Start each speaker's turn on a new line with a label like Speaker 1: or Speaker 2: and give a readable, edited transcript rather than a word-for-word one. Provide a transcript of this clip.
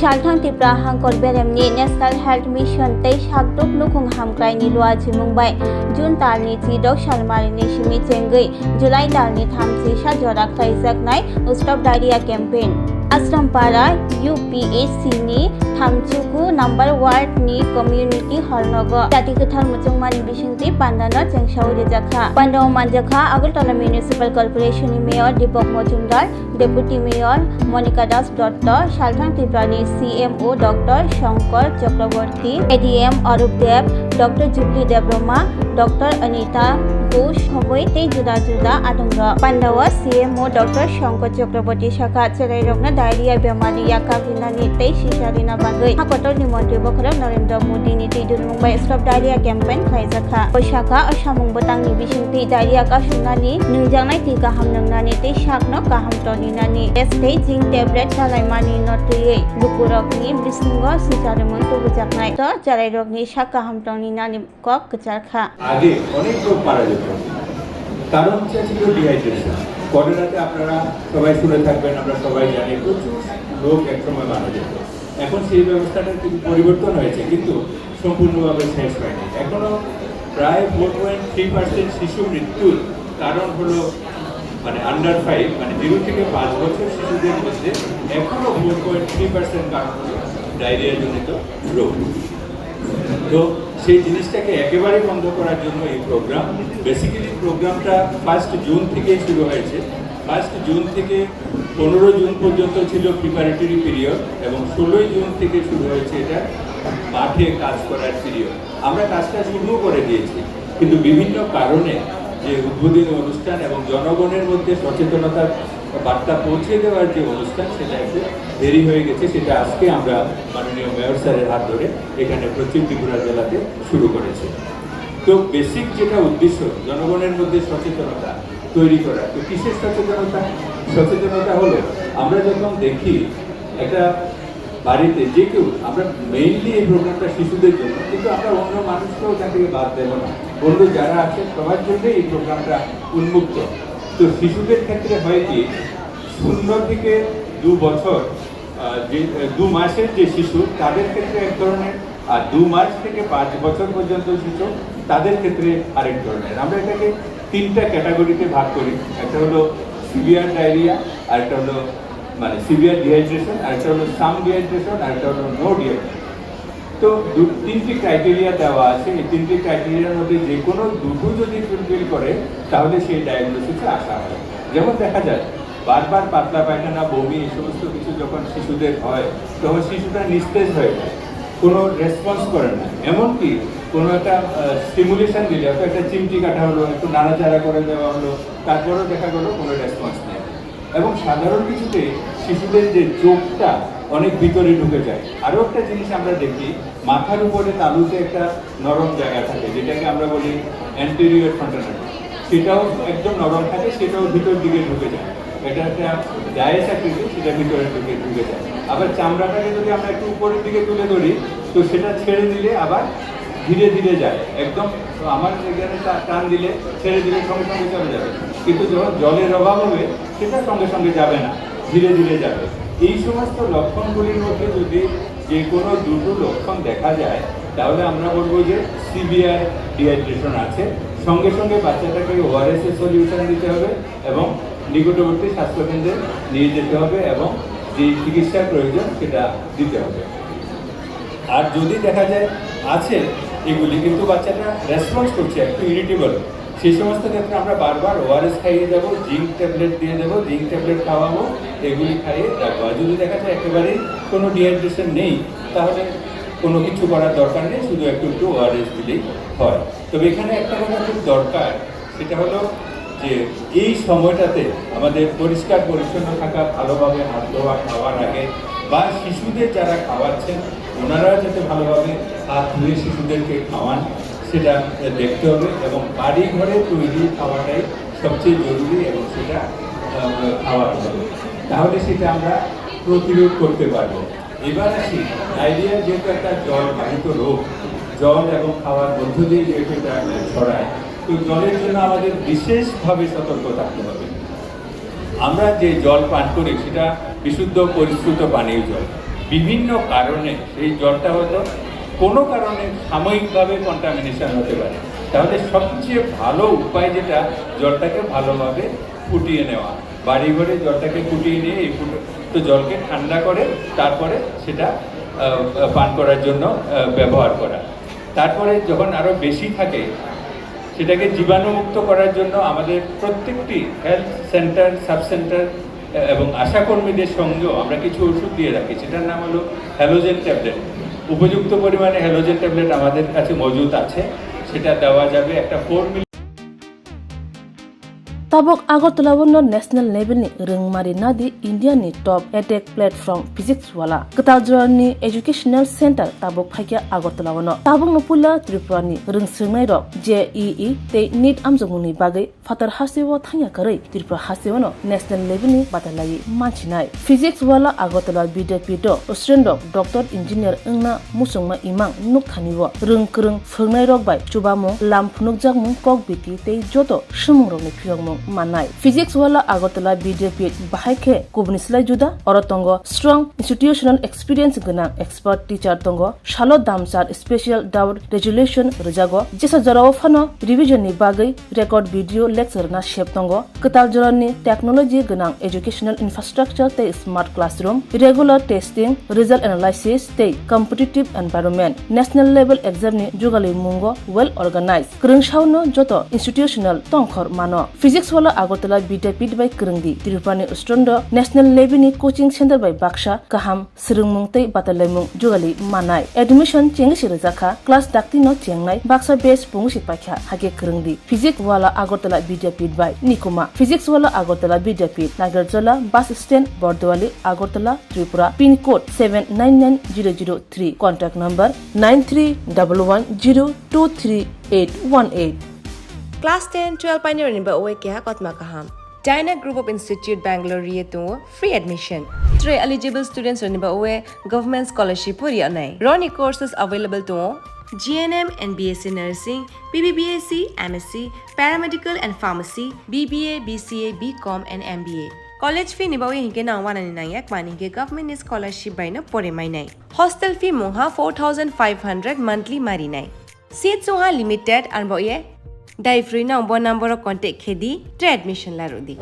Speaker 1: Shalthang Tipra Hangkor Beremni National Health Mission Tei Shakdok Nukung Hamkrai ni Lua Chimungbai June Talni Chidok Shalmari ni Shimi Chengui July Talni Thamsi Shajora Khaizak Nai Stop Diarrhea Campaign Asrampara UPHC ni Thamchuku number ward ni community hall nogo Jati Kathal Muchungmani Bishingti Pandana Chengshaw Rejakha Pandaw Manjakha Agartala Municipal Corporation ni Mayor Deepak Majumdar Deputy Mayor Monica Das Dotto Shalthang Tipra ni CMO Dr. Shankar Chakraborty ADM Arup Dev Dr. Jubilee Debroma Dr. Anita Ghosh Hoboi Tei Juda Juda Adunga Pandawa CMO Dr. Shankar Chakraborty Shaka Cherairokna Diarrhea Bemari Yakavinani Tei Shisharina Bagoi Hakotor ni Montri Bokharam Narendra Modi ni Tei Mumbai Stop Diarrhea Campaign Khaizakha Oshaka Ashamung Batang ni Bishingti Diarrhea ka Sunani Nungjangnai Ti Kaham Nangnani Tei Shakno Kaham Toni Nani Estei Zinc tablet Talaimani Notri Lukurokni Bisingo Sicharemun Tubujaknai To Cherairokni Shak Kaham Toni Nani Kok Kecharkha
Speaker 2: আগে অনেক রোগ মারা যেত কারণ ছিল dehydration করোনাতে আপনারা সবাই শুনে থাকবেন আমরা সবাই জানি প্রচুর লোক একসময় মারা যেত এখন সেই ব্যবস্থাটার কিছু পরিবর্তন হয়েছে কিন্তু সম্পূর্ণভাবে শেষ হয়নি এখনো প্রায় 4.3% শিশু মৃত্যুর কারণ হলো মানে আন্ডার 5 মানে 0 থেকে 5 বছর শিশুদের মধ্যে এখনো 4.3% কারণ হলো ডায়রিয়া জনিত রোগ তো সেই জিনিসটাকে একেবারে বন্ধ করার জন্য এই প্রোগ্রাম বেসিক্যালি প্রোগ্রামটা 1 জুন থেকে শুরু হয়েছে 1 জুন থেকে 15 জুন পর্যন্ত ছিল প্রিপারেটরি পিরিয়ড এবং 16 জুন থেকে শুরু হয়েছে এটা মাঠে কাজ করার পিরিয়ড আমরা কাজটা শুরু করে দিয়েছি কিন্তু বিভিন্ন কারণে যে উদ্বোধনী অনুষ্ঠান এবং জনগণের মধ্যে সচেতনতার বার্তা পৌঁছে দেওয়ার যে অনুষ্ঠান সেটা একটু দেরি হয়ে গেছে সেটা আজকে আমরা মাননীয় মেয়র স্যারের হাত ধরে এখানে পশ্চিম ত্রিপুরা জেলাতে শুরু করেছি তো বেসিক যেটা উদ্দেশ্য জনগণের মধ্যে সচেতনতা তৈরি করা তো কিসের সচেতনতা হলো আমরা যখন দেখি একটা বাড়িতে যে কেউ আমরা মেইনলি এই প্রোগ্রামটা শিশুদের জন্য কিন্তু আমরা অন্য মানুষকেও এখান থেকে বাদ দেবো না অন্য যারা আছে সবার জন্যই এই প্রোগ্রামটা উন্মুক্ত তো শিশুদের ক্ষেত্রে হয় কি 0 থেকে 2 বছর যে 2 মাসের যে শিশু তাদের ক্ষেত্রে এক ধরনের আর 2 মাস থেকে 5 বছর পর্যন্ত শিশু তাদের ক্ষেত্রে আরেক ধরনের আমরা এটাকে 3টা ক্যাটাগরিতে ভাগ করি একটা হলো সিভিয়ার ডায়রিয়া আরেকটা হলো মানে সিভিয়ার ডিহাইড্রেশন আরেকটা হলো সাম ডিহাইড্রেশন আরেকটা হলো নো ডিহাইড্রেশন তো 3টি ক্রাইটেরিয়া দেওয়া আছে এই 3টি ক্রাইটেরিয়ার মধ্যে যে কোনো দুটো যদি ফুলফিল করে তাহলে সেই ডায়াগনোসিসে আসা হয় যেমন দেখা যায় বারবার পাতলা পায়খানা বমি এই সমস্ত কিছু যখন শিশুদের হয় তখন শিশুটা নিস্তেজ হয়ে যায় কোনো রেসপন্স করে না এমনকি কোনো একটা স্টিমুলেশন দিলে অর্থাৎ একটা চিমটি কাটা হলো একটু নাড়াচাড়া করে দেওয়া হলো তারপরেও দেখা গেলো কোনো রেসপন্স নেই এবং সাধারণ কিছুতে শিশুদের যে চোখটা অনেক ভিতরে ঢুকে যায় আরও একটা জিনিস আমরা দেখি মাথার উপরে তালুতে একটা নরম জায়গা থাকে যেটাকে আমরা বলি অ্যান্টেরিয়র ফ্রন্টাল সেটাও একদম নরম থাকে সেটাও ভিতর দিকে ঢুকে যায় এটা একটা ডায়াস আকৃতি সেটা ভিতরের দিকে ঢুকে যায় আবার চামড়াটাকে যদি আমরা একটু উপরের দিকে তুলে ধরি তো সেটা ছেড়ে দিলে আবার ধীরে ধীরে যায় একদম আমার এখানে টান দিলে ছেড়ে দিলে সঙ্গে সঙ্গে চলে যাবে কিন্তু যখন জলের অভাব হবে সেটা সঙ্গে সঙ্গে যাবে না ধীরে ধীরে যাবে এই সমস্ত লক্ষণগুলির মধ্যে যদি যে কোনো দুটো লক্ষণ দেখা যায় তাহলে আমরা বলবো যে সিভিয়ার ডিহাইড্রেশন আছে সঙ্গে সঙ্গে বাচ্চাটাকে ওআরএস এর সলিউশন দিতে হবে এবং নিকটবর্তী স্বাস্থ্যকেন্দ্রে নিয়ে যেতে হবে এবং যে চিকিৎসার প্রয়োজন সেটা দিতে হবে আর যদি দেখা যায় আছে এগুলি কিন্তু বাচ্চাটা রেসপন্স করছে একটু ইরিটেবল সেই সমস্ত ক্ষেত্রে আমরা বারবার ওআরএস খাইয়ে দেবো জিঙ্ক ট্যাবলেট দিয়ে দেবো জিঙ্ক ট্যাবলেট খাওয়াবো এগুলি খাইয়ে রাখবো আর যদি দেখা যায় একেবারেই কোনো ডিহাইড্রেশন নেই তাহলে কোনো কিছু করার দরকার নেই শুধু একটু ওআরএস দিলেই হয় তবে এখানে একটা কথা খুব দরকার সেটা হলো যে এই সময়টাতে আমাদের পরিষ্কার পরিচ্ছন্ন থাকা ভালোভাবে হাত ধোয়া খাওয়ার আগে বা শিশুদের যারা খাওয়াচ্ছেন ওনারা যাতে ভালোভাবে হাত ধুয়ে শিশুদেরকে খাওয়ান সেটা দেখতে হবে এবং বাড়ি ঘরে তৈরি খাওয়াটাই সবচেয়ে জরুরি এবং সেটা খাওয়াতে হবে তাহলে সেটা আমরা প্রতিরোধ করতে পারবো এবার আসি ডায়রিয়া যেহেতু একটা জলবাহিত রোগ জল এবং খাওয়ার মধ্য দিয়ে যেহেতু এটা ছড়ায় তো জলের জন্য আমাদের বিশেষভাবে সতর্ক থাকতে হবে আমরা যে জল পান করি সেটা বিশুদ্ধ পরিশ্রুত পানীয় জল বিভিন্ন কারণে সেই জলটা হয়তো কোনো কারণে সাময়িকভাবে কন্টামিনেশন হতে পারে, তাহলে সবচেয়ে ভালো উপায় যেটা জলটাকে ভালোভাবে ফুটিয়ে নেওয়া, বাড়ি ঘরে জলটাকে ফুটিয়ে নিয়ে এই তো জলকে ঠান্ডা করে তারপরে সেটা পান করার জন্য ব্যবহার করা। তারপরে যখন আরও বেশি থাকে সেটাকে জীবাণুমুক্ত করার জন্য আমাদের প্রত্যেকটি হেলথ সেন্টার, সাব সেন্টার এবং আশাকর্মীদের সঙ্গেও আমরা কিছু ওষুধ দিয়ে রাখি, সেটার নাম হলো হ্যালোজেন ট্যাবলেট। উপযুক্ত পরিমাণে হ্যালোজেন ট্যাবলেট আমাদের কাছে মজুদ আছে, সেটা দেওয়া যাবে একটা 4 মিলি।
Speaker 3: Tabok Agartala wono national level ni rengmari nadi India ni top edtech platform physics wala Katajra ni educational center tabok phakya Agartala wono tabok nopula Tripura ni rengsirnai rok JEE te NEET amjongni bagai fatar hasewo thangya karai Tripura hasewono national level ni batalai manchinai physics wala Agartala BDP do Australian doctor engineer engna musongma imang nukthaniwo rengkreng phungnai rok bai chubamo lamphunuk jakmu kok biti te joto shumungrok ni phiyongmo manai physics wala Agartala BDP bahai kubnislai juda orotongo strong institutional experience gana expert teacher tongo shalo damsar special doubt resolution rejago jesa jarao phano revision ni bagai record video lecture na shep tongo katal jorani technology gana educational infrastructure te smart classroom regular testing result analysis te competitive environment national level exam ni jugali mungo well organized krungshauno joto institutional tongkhor mano physics wala Agartala Vidyapeeth by Krungdi Tirupani Ustrondo national level ni coaching center by Baksha kaham sirungmung tei batalaimung jugali manai admission chengi sirjaka class dakti no chengnai Baksha base pungsi pakha hage Krungdi physics wala Agartala Vidyapeeth by Nikuma physics wala Agartala Vidyapeeth Nagarjala bus stand Bordwali Agartala Tripura pin code 799003 contact number 9311023818
Speaker 4: Class 10, 12 pioneer in Bawe Kya Kotma Kaham. Dyna Group of Institute Bangalore Rietu free admission. 3 eligible students in Bawe government scholarship puri anai. Roni courses available to GNM and BSc Nursing, BBBSc, MSc, Paramedical and Pharmacy, BBA, BCA, BCom and MBA. College fee nibawe hinke na 199 maninge government scholarship by na pore mai nai. Hostel fee moha 4500 monthly mari nai. Seats soha limited and boye Dai free na number contact khedi admission la rodi.